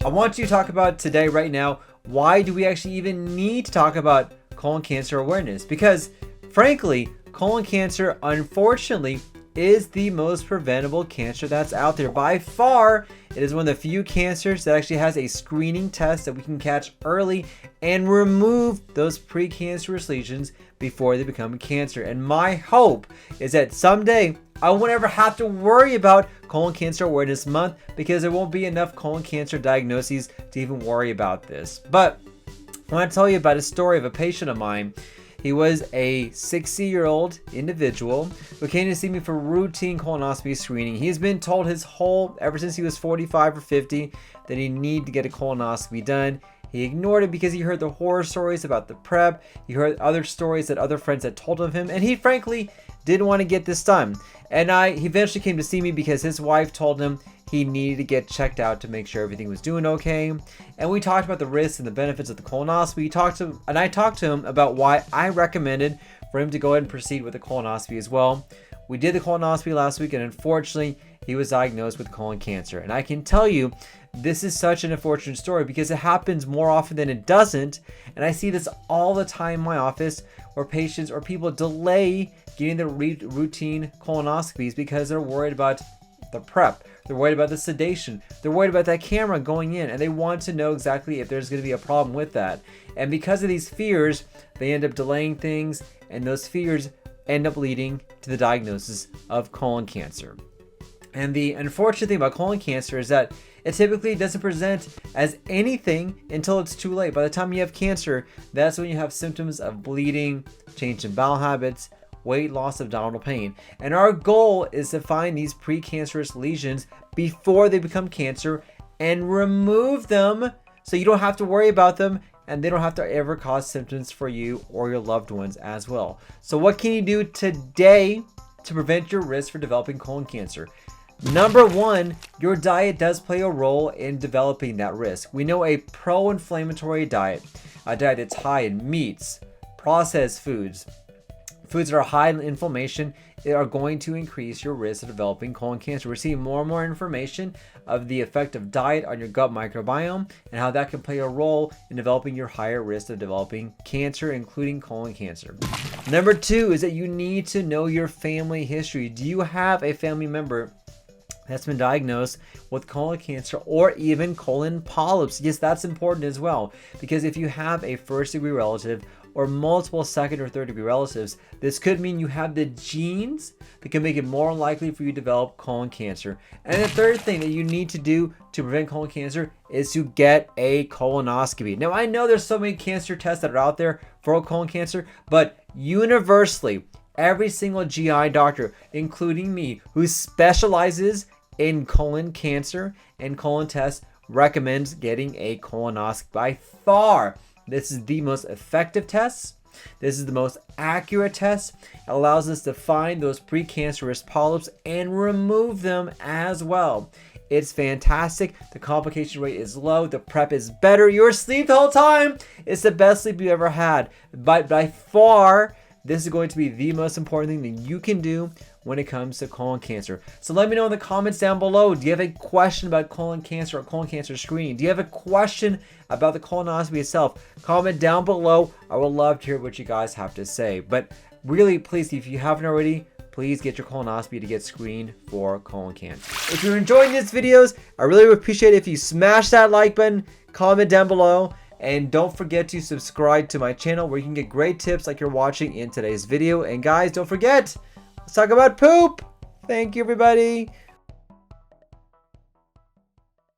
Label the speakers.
Speaker 1: I want you to talk about today, right now, why do we actually even need to talk about colon cancer awareness? Because frankly, colon cancer, unfortunately, is the most preventable cancer that's out there. By far, it is one of the few cancers that actually has a screening test that we can catch early and remove those precancerous lesions before they become cancer. And my hope is that someday I won't ever have to worry about Colon Cancer Awareness Month, because there won't be enough colon cancer diagnoses to even worry about this. But I want to tell you about a story of a patient of mine. He was a 60-year-old individual who came to see me for routine colonoscopy screening. He's been told ever since he was 45 or 50, that he needed to get a colonoscopy done. He ignored it because he heard the horror stories about the prep. He heard other stories that other friends had told of him, and he frankly didn't want to get this done. And he eventually came to see me because his wife told him he needed to get checked out to make sure everything was doing okay. And we talked about the risks and the benefits of the colonoscopy. I talked to him about why I recommended for him to go ahead and proceed with the colonoscopy as well. We did the colonoscopy last week, and unfortunately, he was diagnosed with colon cancer. And I can tell you, this is such an unfortunate story because it happens more often than it doesn't. And I see this all the time in my office, where patients or people delay getting the routine colonoscopies because they're worried about the prep. They're worried about the sedation. They're worried about that camera going in, and they want to know exactly if there's going to be a problem with that. And because of these fears, they end up delaying things, and those fears end up leading to the diagnosis of colon cancer. And the unfortunate thing about colon cancer is that it typically doesn't present as anything until it's too late. By the time you have cancer, that's when you have symptoms of bleeding, change in bowel habits, weight loss, abdominal pain. And our goal is to find these precancerous lesions before they become cancer and remove them so you don't have to worry about them, and they don't have to ever cause symptoms for you or your loved ones as well. So what can you do today to prevent your risk for developing colon cancer? Number one, your diet does play a role in developing that risk. We know a pro-inflammatory diet, a diet that's high in meats, processed foods that are high in inflammation, are going to increase your risk of developing colon cancer. We're seeing more and more information of the effect of diet on your gut microbiome and how that can play a role in developing your higher risk of developing cancer, including colon cancer. Number two is that you need to know your family history. Do you have a family member that's been diagnosed with colon cancer or even colon polyps? Yes, that's important as well, because if you have a first-degree relative or multiple second or third degree relatives, this could mean you have the genes that can make it more likely for you to develop colon cancer. And the third thing that you need to do to prevent colon cancer is to get a colonoscopy. Now, I know there's so many cancer tests that are out there for colon cancer, but universally, every single GI doctor, including me, who specializes in colon cancer and colon tests, recommends getting a colonoscopy. By far, this is the most effective test. This is the most accurate test. It allows us to find those precancerous polyps and remove them as well. It's fantastic. The complication rate is low. The prep is better. Your sleep the whole time. It's the best sleep you ever had. But by far, this is going to be the most important thing that you can do when it comes to colon cancer. So let me know in the comments down below. Do you have a question about colon cancer or colon cancer screening? Do you have a question about the colonoscopy itself? Comment down below. I would love to hear what you guys have to say. But really, please, if you haven't already, please get your colonoscopy to get screened for colon cancer. If you're enjoying these videos, I really would appreciate it if you smash that like button, comment down below, and don't forget to subscribe to my channel where you can get great tips like you're watching in today's video. And guys, don't forget, let's talk about poop. Thank you, everybody.